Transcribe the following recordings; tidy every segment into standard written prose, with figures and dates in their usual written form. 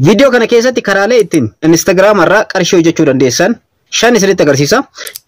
Video kana keessatti karaalee ittiin Instagram irraa qarshii hojjechuu dandeessan shan isinitti agarsiisa.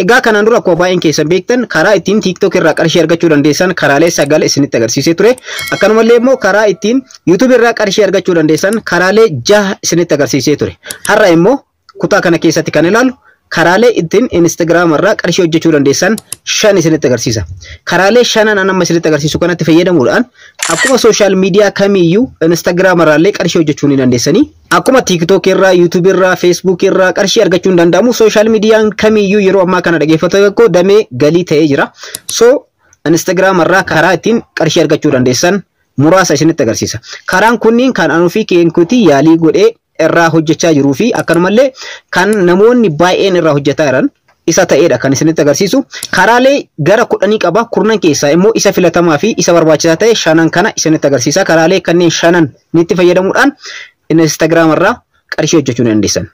Egaa kanaan dura akkuma baay'een keessan beektan karaa ittiin TikTok irraa qarshii argachuu dandeessan karaalee 9 isinitti agarsiisee ture. Akkanumallee immoo karaa ittiin YouTube irraa qarshii argachuu dandeessan karaalee 6 isinitti agarsiisee ture. Har'a immoo kutaa kana keessatti kan ilaalu karaalee ittiin Instagram irraa qarshii hojjechuu dandeessan shan isinitti agarsiisa. Karaalee shanan amma isinitti agarsiisu kanatti fayyadamuudhaan akkuma social media kamiyyuu Instagram irraallee qarshii hojjechuu ni dandeessanii. Akkuma TikTok irraa, YouTube irraa, Facebook irraa qarshii argachuu danda'amu social media kamiyyuu yeroo ammaa kana dhaggeeffattoota tokko damee galii ta'ee jira. So Instagram irraa karaa ittiin qarshii argachuu dandeessan muraasa isinitti agarsiisa. Karaan kunniin kan anuu fi keenkutii yaalii godhee irraa hojjechaa jiruu fi akkanumallee kan namoonni baay'een irraa hojjetaa jiran isa ta'eedha kan isinitti agarsiisu. Karaalee gara 10 qaba. Kurnan keessaa immoo isa filatamaa fi isa barbaachisaa ta'e shanan kana isinitti agarsiisa. Karaalee kanneen shanan nitti fayyadamuudhaan Instagram irraa qarshii hojjechuu dandeessan.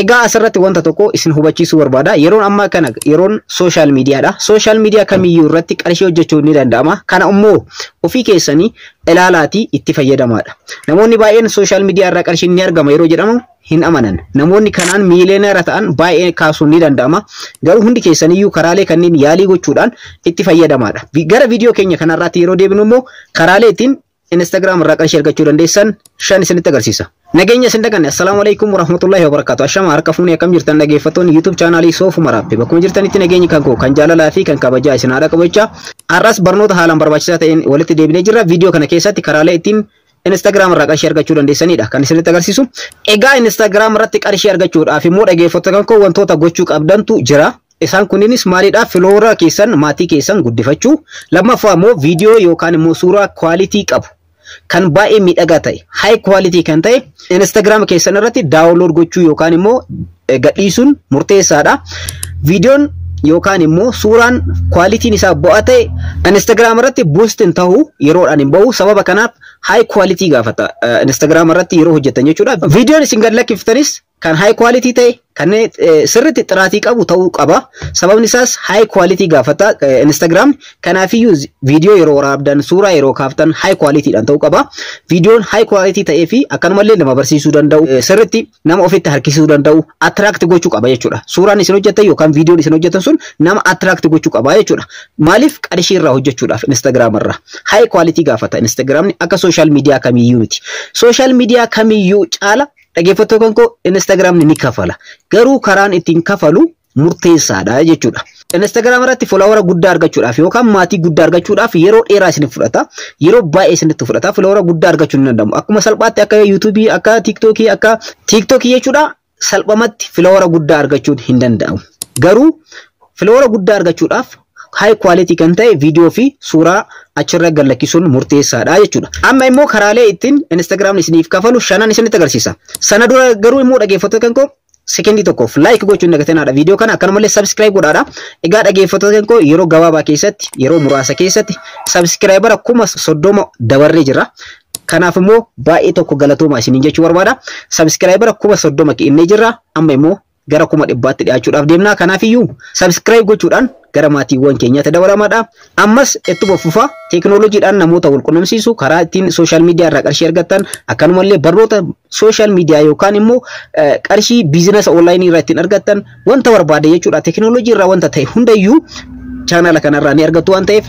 Egaa asirratti wanta tokko isin hubachiisuu barbaada. Yeroon ammaa kana yeroon social mediaadha. Social media kamiyyuu irratti qarshii hojjechuu ni danda'ama. Kana immoo ofii keessanii ilaalaatii itti fayyadamaadha. Namoonni baay'een social media irraa qarshii ni argama yeroo jedhamu hin amanan. Namoonni kanaan miiliyoonera ta'an baay'ee kaasuun ni danda'ama. Garuu hundi keessaniyyuu karaalee kanneen yaalii gochuudhaan itti fayyadamaadha. Gara viidiyoo keenya kanarratti yeroo deebinu immoo karaalee ittiin Instagram irraa qarshii argachuu dandeessan shan isinitti agarsiisa. Nageenya isin daganne. Assalaamu alaykum warahmatullahi wabarakatuh. Ashama harka fuunee akkam jirtan dhaggeeffattoonni YouTube channelii Soofuma Raappii. Bakkuma jirtanitti nageenyi kan koo kan jaalalaa fi kan kabajaa isin haadha qabachaa. Har'as barnoota haalaan barbaachisaa ta'een walitti deebinee jirra. Viidiyoo kana keessatti karaalee ittiin Instagram irraa qarshii argachuu dandeessanidha kan isinitti agarsiisu. Egaa Instagram irratti qarshii argachuudhaaf immoo dhaggeeffattoota kan koo wantoota gochuu qabdantu jira. Isaan kunniinis maalidha? Filoora keessan maatii keessan guddifachuu. Lammaffaa immoo viidiyoo yookaan immoo suuraa quality qabu. Kan baay'ee miidhagaa ta'e, high quality kan ta'e Instagram keessan irratti download gochuu yookaan immoo gadhiisuun murteessaadha. Viidiyoon yookaan immoo suuraan quality'n isaa bu'aa ta'e Instagram irratti boostin ta'uu yeroodhaan hin bahu. Sababa kanaaf high quality gaafata Instagram irratti yeroo hojjetan jechuudha. Viidiyoon isin gad lakkiftanis kan high quality ta'e kan sirriitti xiraatii qabu ta'uu qaba. Sababni isaas high quality gaafata Instagram. Kanaafiyyuu viidiyoo yeroo waraabdan, suuraa yeroo kaaftan high quality'dhaan ta'uu qaba. Viidiyoon high quality ta'ee fi akkanumallee nama barsiisuu danda'u, sirriitti nama ofitti harkisuu danda'u, attract gochuu qaba jechuudha. Suuraan isin hojjettan yookaan viidiyoon isin hojjettan sun nama attract gochuu qaba jechuudha. Maaliif qarshii irraa hojjechuudhaaf Instagram irraa high quality gaafata Instagramni akka social media kamiyyuu miti. Social media kamiyyuu caala dhaggeeffattoota kan koo Instagramni ni kafala. Garuu karaan ittiin kafalu murteessaadha jechuudha. Instagram irratti follower guddaa argachuudhaaf yookaan maatii guddaa argachuudhaaf yeroo dheeraa isin fudhata. Yeroo baay'ee isinitti fudhata. Follower guddaa argachuu ni danda'amu. Akkuma salphaatti akka YouTube, akka TikTok jechuudha. Salphumatti follower guddaa argachuun hin danda'amu. Garuu follower guddaa argachuudhaaf high quality kan ta'e viidiyoo fi suuraa achirra gad lakkisuun murteessaadha jechuudha. Amma immoo karaalee ittiin Instagram isiniif kafalu shanan isinitti agarsiisa. Sana dura garuu immoo dhaggeeffattoota kan koo sekendii tokkoof like gochuun dagatenaadha viidiyoo kana. Akkanumallee subscribe godhaadha. Egaa dhaggeeffattoota kan koo yeroo gabaabaa keessatti, yeroo muraasa keessatti subscriber 30 dabarree jira. Kanaaf immoo baay'ee tokko galatooma isiniin jechuu barbaada. Subscriber 30 kennee jirra. Amma immoo gara 100tti dhiyaachuudhaaf deemna. Kanaafiyyuu subscribe gochuudhaan gara maatiiwwan keenyaatti dabalamaadha. Ammas ittuma fufa teknooloojiidhaan namoota wal qunnamsiisu karaa ittiin social media irraa qarshii argattan akkanumallee barnoota social media yookaan immoo qarshii biizinasa online irraa ittiin argattan wanta barbaade jechuudha. Teknooloojii irraa wanta ta'e hundayyuu channel kanarraa ni argattu waan ta'eef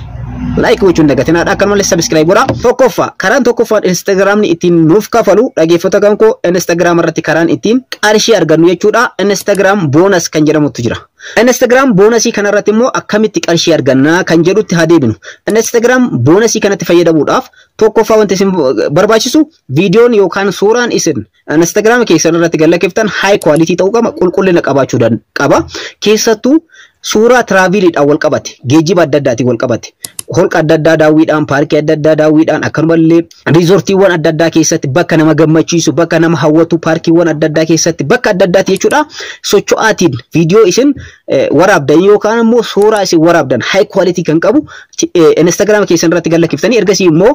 like gochuun dagatenaadha. Akkanumallee subscribe godhaa. Karaan tokkoffaan Instagramni ittiin nuuf kafalu dhaggeeffattoota kan koo Instagram irratti karaan ittiin qarshii argannu jechuudha. Instagram bonus kan jedhamutu jira. Instagram bonusii kanarratti immoo akkamitti qarshii argannaa kan jedhutti haa deebinu. Instagram bonusii kanatti fayyadamuudhaaf tokkoffaa wanti isin barbaachisu viidiyoon yookaan suuraan isin Instagram keessan irratti gad lakkiftan high quality ta'uu qaba, qulqullina qabaachuu qaba. Keessattuu suuraa traaviliidhaan wal qabate, geejjiba adda addaatiin wal qabate, holqa adda addaa daawwiidhaan, paarkii adda addaa daawwiidhaan, akkanumallee riizortiiwwan adda addaa keessatti bakka nama gammachiisu, bakka nama hawwatu, paarkiiwwan adda addaa keessatti bakka adda addaati jechuudha. Socho'aatiin viidiyoo isin waraabdan yookaan immoo suuraa isin waraabdan high quality kan qabu Instagram keessan irratti gad lakkiftanii ergasii immoo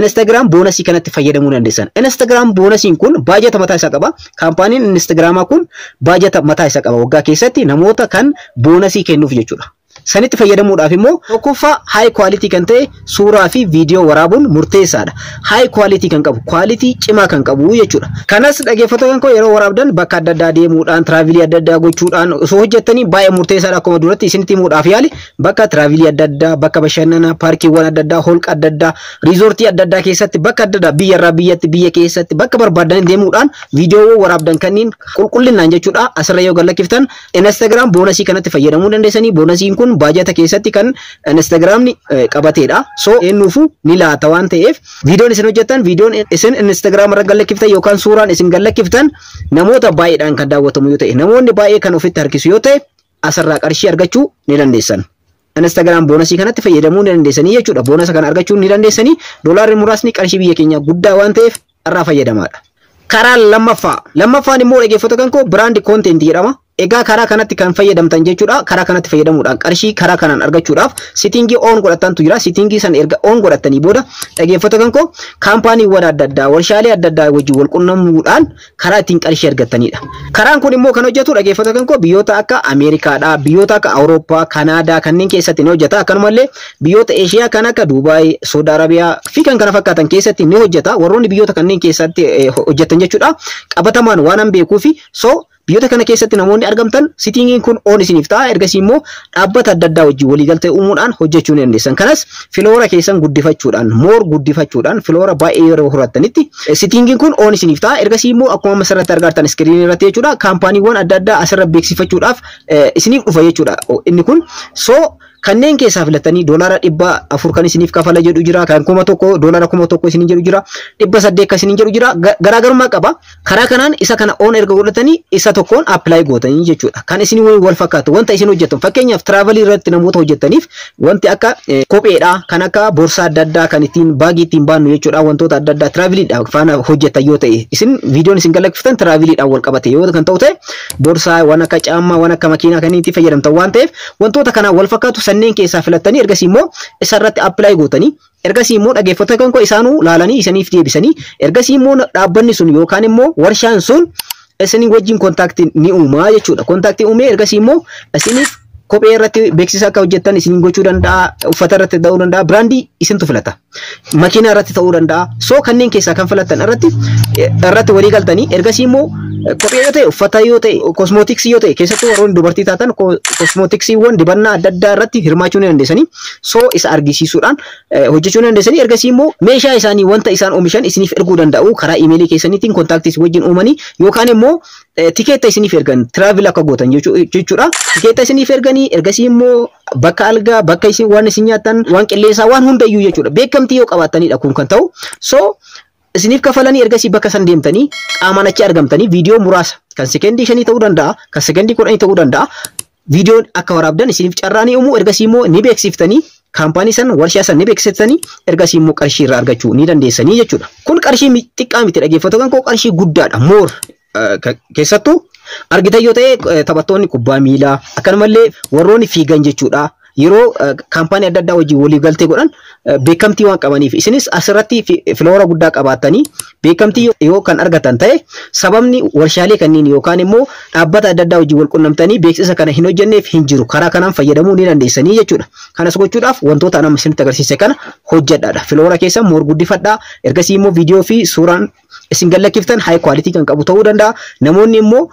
Instagram bonusii kanatti fayyadamuu dandeessan. Instagram bonusiin kun baajata mataa isaa qaba. Kaampaaniin Instagramaa kun baajata mataa isaa qaba waggaa keessatti namoota kan bonusii kennuuf jechuudha. sanitti fayyadamuudhaaf immoo tokkoffaa high quality kan ta'e suuraa fi viidiyoo waraabuun murteessaadha. High quality kan qabu, quality cimaa kan qabu jechuudha. Kanas dhaggeeffattoota koo yeroo waraabdan bakka adda addaa deemuudhaan, travelii adda addaa gochuudhaan osoo hojjettanii baay'ee murteessaadha. Akkuma duratti isinitti himuudhaaf yaali bakka travelii adda addaa, bakka bashannanaa, paarkiiwwan adda addaa, holqa adda addaa, riizoortii adda addaa keessatti bakka adda addaa biyyarraa biyyatti biyya keessatti bakka barbaadan deemuudhaan viidiyoo waraabdan kanneen qulqullinaan jechuudha. Asirra yoo galakkiftan Instagram boonasii kanatti fayyadamuu dandeessanii. Boonasiin kun baajata keessatti kan Instagramni qabateedha. So eenyuufuu ni laata waan ta'eef viidiyoon isin hojjettan, viidiyoon isin Instagram irra galakkiftan yookaan suuraan isin galakkiftan namoota baay'eedhaan kan daawwatamu yoo ta'e, namoonni baay'ee kan ofitti harkisu yoo ta'e asirraa qarshii argachuu ni dandeessan. Instagram boonasii kanatti fayyadamuu ni dandeessanii jechuudha. Boonasa kana argachuu ni dandeessanii. Doolaarri muraasni qarshii biyya keenya guddaa waan ta'eef irraa fayyadamaadha. Karaa lammaffaan immoo dhaggeeffattoota koo brand content jedhama. Egaa karaa kanatti kan fayyadamtan jechuudha. Karaa kanatti fayyadamuudhaan qarshii karaa kanaan argachuudhaaf sitingii on godhatantu jira. Sitingii san erga on godhatanii booda dhaggeeffattoota koo kaampaaniiwwan adda addaa, warshaalee adda addaa wajjin wal quunnamuudhaan karaa ittiin qarshii argatanidha. Karaan kun immoo kan hojjetu dhaggeeffattoota koo biyyoota akka Ameerikaadha, biyyoota akka Awurooppaa, Kanaadaa kanneen keessatti ni hojjeta. Akkanumallee biyyoota Eeshiyaa kan akka Duubaay, Saudi Arabiyaa fi kan kana fakkaatan keessatti ni hojjeta. Warroonni biyyoota kanneen keessatti hojjetan jechuudha. Qabatamaan waan an beekuufi biyyoota kana keessatti namoonni argamtan sitingiin kun on isiniif ta'a. Ergasii immoo dhaabbata adda addaa wajjin waliigaltee uumuudhaan hojjechuu ni dandeessan. Kanas filoora keessan guddifachuudhaan, moor guddifachuudhaan filoora baay'ee yeroo horattanitti sitingiin kun on isiniif ta'a. Ergasii immoo akkuma asirratti argartan iskiriinii irratti jechuudha kaampaaniiwwan adda addaa asirra beeksifachuudhaaf isiniif dhufa jechuudha. Inni kun kanneen keessaa filatanii doolaara 400 kan isiniif kafala jedhu jira. Kan 1,000 doolaara 1,000 isiniin jedhu jira. 800 kan isiniin jedhu jira. Garaagarummaa qaba. Karaa kanaan isa kana on erga godhatanii isa tokkoon apply gootanii jechuudha. Kan isin wal fakkaatu wanta isin hojjettan fakkeenyaaf travelii irratti namoota hojjettaniif wanti akka kopheedha, kan akka boorsaa adda addaa kan ittiin baagii ittiin baannu jechuudha. Wantoota adda addaa traveliidhaan faana hojjettan yoo ta'e isin viidiyoon isin galakkiftan traveliidhaan wal qabate yoo kan ta'u ta'e boorsaa waan akka caammaa, waan akka makiinaa kan itti fayyadamtan waan ta'eef wantoota kanaan wal fakkaatu sanneen keessaa filattanii ergasii immoo isarratti apply gootanii ergasii immoo dhaggeeffattoota koo isaanuu laalanii isiniif deebisanii ergasii immoo dhaabbanni sun yookaan immoo warshaan sun isinii wajjin kontaaktii ni uumaa jechuudha. Kontaaktii uumee ergasii immoo isiniif kophee irratti beeksisa akka hojjettan isiniin gochuu danda'a, uffata irratti ta'uu danda'a, biraandii isintu filata, makiinaa irratti ta'uu danda'a. Kanneen keessaa kan filattan irratti walii galtanii ergasii immoo kophee yoo ta'e, uffata yoo ta'e, kosmootiksii yoo ta'e, keessattuu warroonni dubartii taatan kosmootiksiiwwan dibannaa adda addaa irratti hirmaachuu ni dandeessanii. Isa argisiisuudhaan hojjechuu ni dandeessanii. Ergasii immoo meeshaa isaanii wanta isaan oomishan isiniif erguu danda'u karaa iimeelii keessaniitiin kontaaktii wajjin uumanii yookaan immoo tikeetta isiniif ergan travel akka gootan jechuudha. Tikeetta isiniif erganii ergasii immoo bakka algaa, bakka isin waan isin nyaatan, waan qilleensaa, waan hundayyuu jechuudha. Beekamtii yoo qabaatanidha kun kan ta'u. Isiniif kafalanii ergasii bakka san deemtanii qaamaan achi argamtanii viidiyoo muraasa kan sekendii 5 ta'uu danda'a, kan sekendii 10 ta'uu danda'a. Viidiyoon akka waraabdan isiniif carraanii uumuu ergasii immoo ni beeksiftanii kaampaanii san warshaa san ni beeksiftanii ergasii immoo qarshii irraa argachuu ni dandeessanii jechuudha. Kun qarshii xiqqaa miti dhaggeeffattoota koo, qarshii guddaadha. Moor keessattuu argitan yoo ta'e taphattoonni kubbaa miilaa akkanumallee warroonni fiigan jechuudha. Yeroo kaampaanii adda addaa wajjin walii galtee godhan beekamtii waan qabaniif isinis asirratti filoora guddaa qabaatanii beekamtii yoo kan argatan ta'e sababni warshaalee kanneen yookaan immoo dhaabbata adda addaa wajjin wal qunnamtanii beeksisa kana hin hojjenneef hin jiru. Karaa kanaan fayyadamuu ni dandeessanii jechuudha. Kanas gochuudhaaf wantoota nama isinitti agarsiise kana hojjedhaadha. Filoora keessan moor guddifadhaa. Ergasii immoo viidiyoo fi suuraan isin galakkiftan high quality kan qabu ta'uu danda'a. Namoonni immoo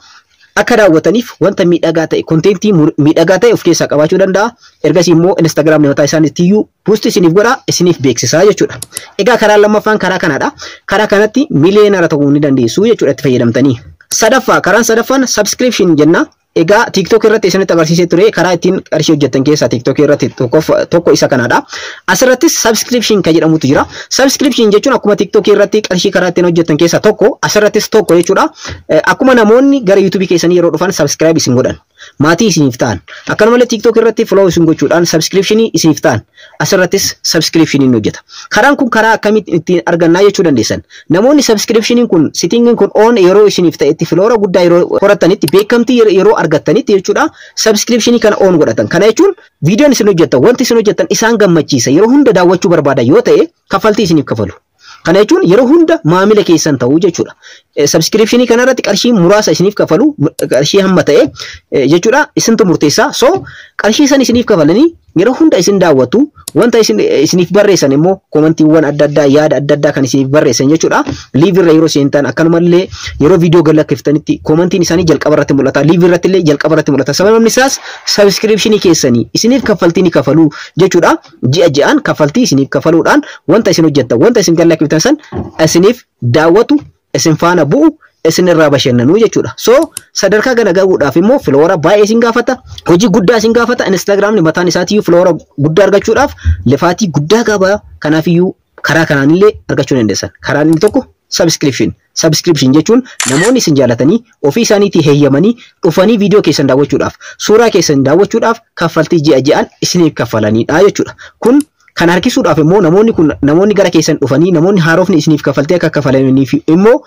akka daawwataniif wanta miidhagaa ta'e, kontentii miidhagaa ta'e of keessaa qabaachuu danda'a. Ergasii immoo Instagram mataa isaaniittiyuu post isiniif godha, isiniif beeksisaa jechuudha. Egaa karaa lammaffaan karaa kanadha. Karaa kanatti miliyeenara ta'uu ni dandeessu jechuudha itti fayyadamtanii. Karaan sadaffaan subscription jenna. Egaa TikTok irratti isinitti agarsiisee ture karaa ittiin qarshii hojjettan keessaa TikTok irratti tokko isa kanadha. Asirrattis subscription kan jedhamutu jira. Subscription jechuun akkuma TikTok irratti qarshii karaa ittiin hojjettan keessaa tokko, asirrattis tokko jechuudha. Akkuma namoonni gara YouTube keessanii yeroo dhufan subscribe isin godhan, maatii isiniif ta'an. Akkanumallee TikTok irratti follow isin gochuudhaan subscription isiniif ta'an. Asirrattis subscription ni hojjeta. Karaan kun karaa akkamitti ittiin argannaa jechuu dandeessan. Namoonni subscription kun sittingin kun on yeroo isiniif ta'etti filoora guddaa yeroo horattanitti beekamtii yeroo argattanitti jechuudha. Subscription kana on godhatan. Kana jechuun viidiyoon isin hojjettan, wanti isin hojjettan isaan gammachiisa. Yeroo hunda daawwachuu barbaada yoo ta'e kaffaltii isiniif kafalu. Kana jechuun yeroo hunda maamila keessan ta'uu jechuudha. Subscription kanarratti qarshii muraasa isiniif kafalu, qarshii hamma ta'e jechuudha. Isintu murteessaa. qarshii san isiniif kafalanii yeroo hunda isin daawwatu wanta isiniif barreessan immoo komantiiwwan adda addaa yaada adda addaa kan isiniif barreessan jechuudha. Live irra yeroo seentan akkanumallee yeroo viidiyoo galakiftanitti komantiin isaanii jalqaba irratti mul'ata. Live irratti illee jalqaba irratti mul'ata. Sababni isaas subscriptionii keessanii isiniif kaffaltii ni kafalu jechuudha. Ji'a ji'aan kaffaltii isiniif kafaluudhaan wanta isin hojjettan wanta isin galakiftan san isiniif daawwatu isin faana bu'u isin irraa bashannanu jechuudha. So sadarkaa kana gahuudhaaf immoo follower baay'ee isin gaafata. Hojii guddaa isin gaafata. Instagramni mataan isaatii follower guddaa argachuudhaaf lafaatii guddaa qaba. Kanaafiyyuu karaa kanaan illee argachuu dandeessan. Karaan inni tokko subscription jechuun namoonni isin jaalatanii ofii isaaniitii heeyyamanii dhufanii viidiyoo keessan daawwachuudhaaf suuraa keessan daawwachuudhaaf kaffaltii ji'a ji'aan isiniif kaffalanidha jechuudha. Kun kan harkisuudhaaf immoo namoonni gara keessan dhufanii namoonni haarofni isiniif kaffaltii akka kaffalaniif immoo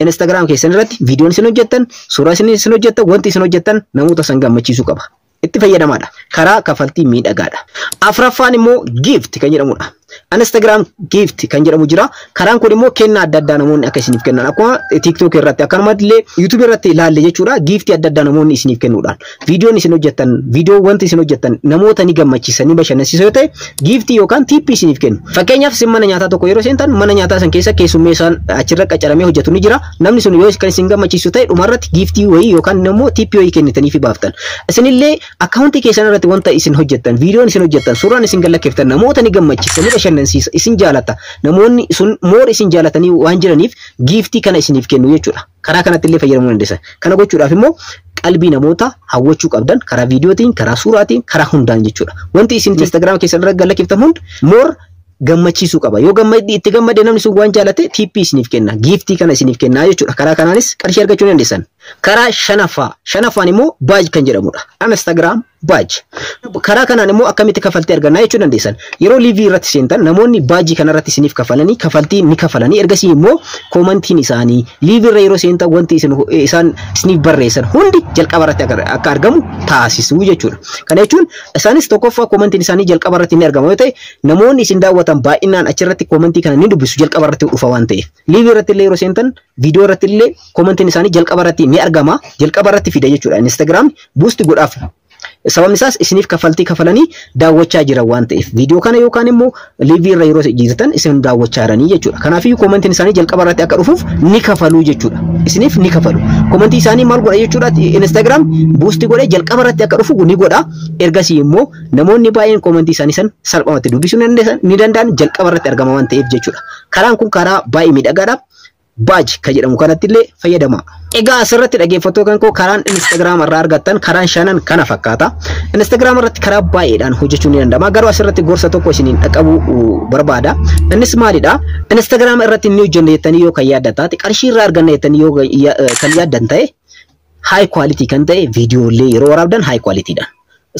Instagram keessan irratti viidiyoon isin hojjettan, suuraa isin hojjettan, wanti isin hojjettan namoota san gammachiisuu qaba. Itti fayyadamaadha. Karaa kaffaltii miidhagaadha. Afraffaan immoo gift kan jedhamudha. Instagram gift kan jedhamu jira. Karaan kun immoo kennaa adda addaa namoonni akka isiniif kennan akkuma TikTok irratti akkanumallee YouTube irratti ilaalle jechuudha. Gift adda addaa namoonni isiniif kennuudhaan viidiyoon isin hojjettan, viidiyoo wanti isin hojjettan namoota ni gammachiisanii bashannansiisuu yoo ta'e gift yookaan tippii isiniif kennu. Fakkeenyaaf isin mana nyaataa tokko yeroo seentan mana nyaataa san keessa keessummeessaan achirra qacaramee hojjetu ni jira. Namni sun yoo kan isin gammachiisu ta'e dhumarratti giftii wayii yookaan immoo tippii wayii kennitanii fi baaftan. Isinillee akkaawuntii keessan irratti wanta isin hojjettan, viidiyoon isin hojjettan, suuraan isin galakkeeftan namoota ni gammachiisanii bashannansiisa. Isin jaalata. Namoonni sun moor isin jaalatanii waan jiraniif giftii kana isiniif kennu jechuudha. Karaa kanatti illee fayyadamuu dandeessan. Kana gochuudhaaf immoo qalbii namoota hawwachuu qabdan karaa viidiyootiin, karaa suuraatiin, karaa hundaan jechuudha. Wanti isin Instagram keessan irratti galakkeeftan hundi moor gammachiisuu qaba. Yoo itti gammade namni sun waan jaalate tippii isiniif kenna. Giftii kana isiniif kenna jechuudha. Karaa kanaanis qarshii argachuu dandeessan. Karaa shanaffaan immoo baaj kan jedhamudha. Instagram baaj. Karaa kanaan immoo akkamitti kaffaltii argannaa jechuu dandeessan. Yeroo liivii irratti seentan namoonni baajii kanarratti isiniif kafalanii kaffaltii ni kafalanii ergasii immoo komantiin isaanii liivii irra yeroo seentan wanti isaan isiniif barreessan hundi jalqaba irratti akka argamu taasisuu jechuudha. Kana jechuun isaanis tokkoffaa komantiin isaanii jalqaba irratti ni argama yoo ta'e namoonni isin daawwatan baay'inaan achirratti komantii kana ni dubbisu jalqaba irratti dhufa waan ta'eef. Liivii irratti illee yeroo seentan viidiyoo irratti illee komantiin isaanii jalqaba irratti ni argama. Jalqaba irratti fida jechuudha. Instagram buusti godhaaf. Sababni isaas isiniif kaffaltii kafalanii daawwachaa jiran waan ta'eef viidiyoo kana yookaan immoo liivii irra yeroo jirtan isin daawwachaa jiranii jechuudha. Kanaafiyyuu komantiin isaanii jalqaba irratti akka dhufuuf ni kafalu jechuudha. Isiniif ni kafalu. Komantii isaanii maal godha jechuudha? Instagram buusti godhee jalqaba irratti akka dhufu ni godha. Ergasii immoo namoonni baay'een komantii isaanii san salphumatti dubbisuu ni danda'an jalqaba irratti argama waan ta'eef jechuudha. Karaan kun karaa baay'ee miidhagaadha. Baaj kan jedhamu kanatti illee fayyadama. Egaa asirratti dhaggeeffatoo kan koo karaan Instagram irraa argattan karaan shanan kana fakkaata. Instagram irratti karaa baay'eedhaan hojjechuu ni danda'ama. Garuu asirratti gorsa tokko isiniin dhaqqabuu barbaada. Innis maalidha? Instagram irratti inni hojjenna jettanii yoo kan yaaddan taate qarshii irraa arganna jettanii yoo kan yaaddan ta'e high quality kan ta'e viidiyoolee yeroo waraabdan high quality dhaan.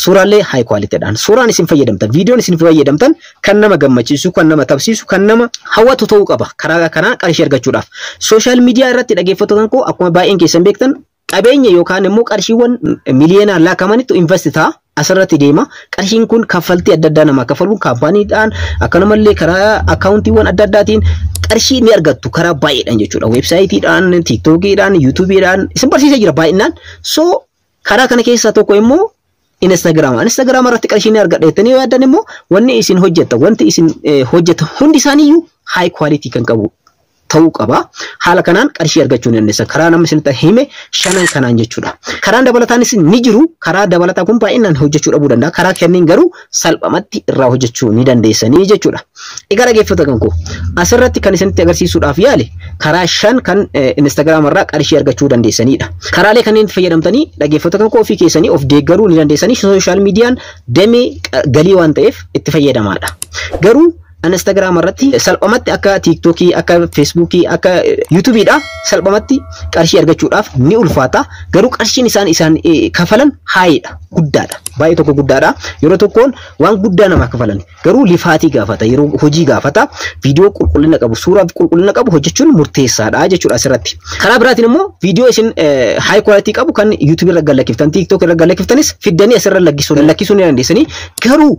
Suuraalee high quality dhaan. Suuraan isin fayyadamtan, viidiyoon isin fayyadamtan kan nama gammachiisu, kan nama tapsiisu, kan nama hawwatu ta'uu qaba. Karaa kanaa qarshii argachuudhaaf. Social media irratti dhaggeeffattoota koo akkuma baay'een keessan beektan qabeenya yookaan immoo qarshiiwwan miliyoonaan lakkaa'amanitu invest ta'a. Asirratti deema. Qarshiin kun kaffaltii adda addaa namaa kafaluun kaampaaniidhaan akkanumallee karaa akkaawuntiiwwan adda addaatiin qarshii ni argattu karaa baay'eedhaan jechuudha. Weebsaayitiidhaan, tiiktokiidhaan, yuutuubiidhaan isin barsiisee jira baay'inaan. So karaa kana keessaa tokko immoo Instagram irratti qarshii ni argadha jettanii yoo yaaddan immoo wanti isin hojjettan hundi isaaniiyyuu high quality kan qabu ta'uu qaba. Haala kanaan qarshii argachuu ni dandeessa. Karaa nama isinitti hime shanan kanaan jechuudha. Karaan dabalataanis ni jiru. Karaa dabalataa kun baay'inaan hojjechuu dhabuu danda'a. Karaa kanneen garuu salphumatti irraa hojjechuu ni dandeessanii jechuudha. Egaa dhaggeeffattoota kan koo asirratti kan isinitti agarsiisuudhaaf yaale karaa shan kan Instagram irraa qarshii argachuu dandeessanidha. Karaalee kanneen fayyadamtanii dhaggeeffattoota kan koo ofii keessanii of deeggaruu ni dandeessanii. Social miidiyaan damee galii waan ta'eef itti fayyadamaadha. Garuu Instagram irratti salphumatti akka TikTokii, akka Facebookii, akka YouTubeidha salphumatti qarshii argachuudhaaf ni ulfaata. Garuu qarshiin isaan kafalan haayidha, guddaadha. Baay'ee tokko guddaadha. Yeroo tokkoon waan guddaa namaa kafalan. Garuu lifaatii gaafata, yeroo hojii gaafata. Viidiyoo qulqullina qabu, suuraa qulqullina qabu hojjechuun murteessaadha jechuudha asirratti. Karaa biraatiin immoo viidiyoo isin high quality qabu kan YouTube irra galakkiftan, TikTok irra galakkiftanis fiddanii asirra lakkisuu ni dandeessanii. Garuu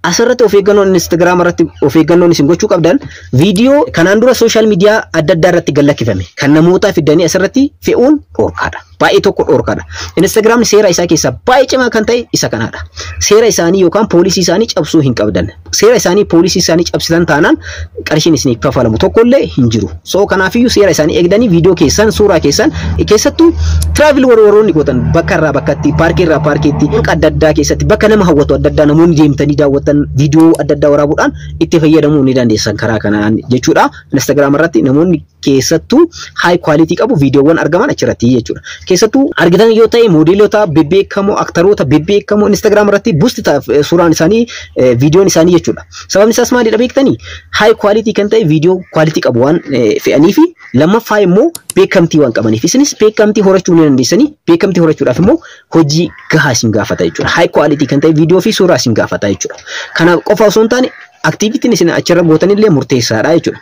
asirratti of eeggannoon Instagram irratti of eeggannoon isin gochuu qabdan viidiyoo kanaan dura social media adda addaa irratti galakkifame kan namoota fiddanii asirratti fe'uun dhorkaadha. baay'ee tokko dhorkadha. Instagram seera isaa keessa baay'ee cimaa kan ta'e isa kanadha. Seera isaanii yookaan poolisii isaanii cabsuu hin qabdan. Seera isaanii poolisii isaanii cabsitan taanaan qarshiin isiniif kafalamu tokkollee hin jiru. So kanaafiyyuu seera isaanii eegdanii viidiyoo keessan suuraa keessan keessattuu travel warroonni gootan bakka irraa bakkatti paarkii irraa paarkiitti adda addaa keessatti bakka nama hawwatu adda addaa namoonni deemtanii daawwatan viidiyoo adda addaa waraabuudhaan itti fayyadamuu ni dandeessan karaa kanaan jechuudha. Instagram irratti namoonni keessattuu high quality qabu viidiyoowwan argaman achirratti jechuudha. Keessattuu argitan yoo ta'e moodeelota bebbeekamoo aktaroota bebbeekamoo Instagram irratti boost suuraan isaanii viidiyoon isaanii jechuudha. Sababni isaas maalidha beektanii? High quality kan ta'e viidiyoo quality qabu waan fe'anii fi lammaffaa immoo beekamtii waan qabaniif isinis beekamtii horachuu ni dandeessanii beekamtii horachuudhaaf immoo hojii gahaa isin gaafata jechuudha. High quality kan ta'e viidiyoo fi suuraa isin gaafata jechuudha. Kana qofa osoo hin taane activity isin achirra gootanillee murteessaadha jechuudha.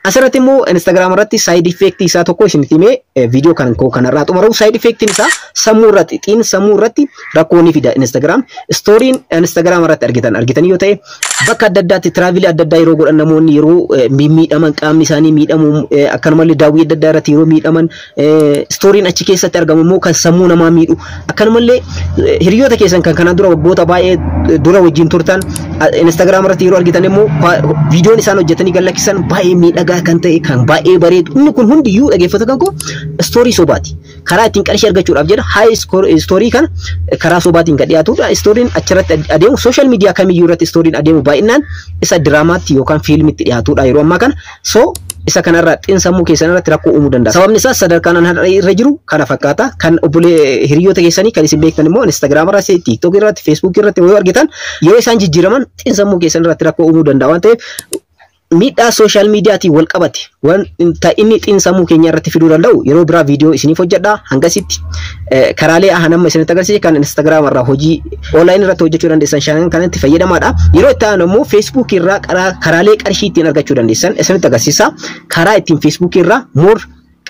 Asirratti immoo Instagram irratti side effect isaa tokko isinitti himee viidiyoo kanarraa xumuruu side effect isaa sammuu irratti xiin sammuu irratti rakkoo ni fida Instagram. Storyin Instagram irratti argitan yoo ta'e bakka adda addaatti travel adda addaa yeroo godhan namoonni yeroo miidhaman qaamni isaanii miidhamu akkanumallee daawwii adda addaa irratti yeroo miidhaman storyin achi keessatti argamu immoo kan sammuu namaa miidhu akkanumallee hiriyoota keessan kan kanaan dura waggoota baay'ee dura wajjin turtan Instagram irratti yeroo argitan immoo viidiyoon isaan hojjetanii galakkisan baay'ee miidhagaa kan ta'e kan baay'ee bareedu inni kun hundiyyuu dhageeffata kan koo story sobaati. Karaa ittiin qarshii argachuudhaaf jedha high story kan karaa sobaatiin gad dhiyaatudha. Storyin achirratti adeemu social media kamiyyuu irratti storyin adeemu baay'inaan isa diraamaatti yookaan fiilmitti dhiyaatudha yeroo ammaa kana. So isa kanarraa xiinsammuu keessan irratti rakkoo uumuu danda'a. Sababni isaas sadarkaan irra jiru kana fakkaata. Kan obbolee hiriyoota keessanii kan isin beektan immoo Instagram irratti, TikTok irratti, Facebook irratti yoo argitan yeroo isaan jijjiiraman xiinsammuu keessan irratti rakkoo uumuu danda'a waan ta'eef miidhaa social mediaatiin wal qabate waan inni xiinsammuu keenya irratti fiduu danda'u yeroo biraa viidiyoo isiniif hojjedha hangasitti karaalee ahanamma isinitti agarsiise kan Instagram irraa hojii online irratti hojjechuu dandeessan shanan kanatti fayyadamaadha. Yeroo itti aanu immoo Facebook irraa karaalee qarshii ittiin argachuu dandeessan isinitti agarsiisa. Karaa ittiin Facebook irraa more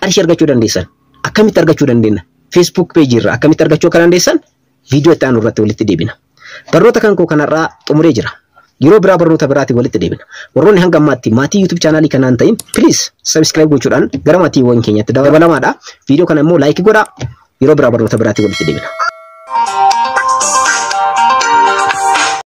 qarshii argachuu dandeessan akkamitti argachuu dandeenya? Facebook page irraa akkamitti argachuu akka dandeessan viidiyoo itti aanu irratti walitti deebina. Barnoota kan koo kanarraa xumuree jira. Yeroo biraa barnoota biraatiin walitti deebina. Warroonni hanga ammaatti maatii YouTube chaanaalii kanaan ta'in please subscribe gochuudhaan gara maatiiwwan keenyatti dabalamaadha. Viidiyoo kana immoo like godhaa. Yeroo biraa barnoota biraatiin walitti deebina.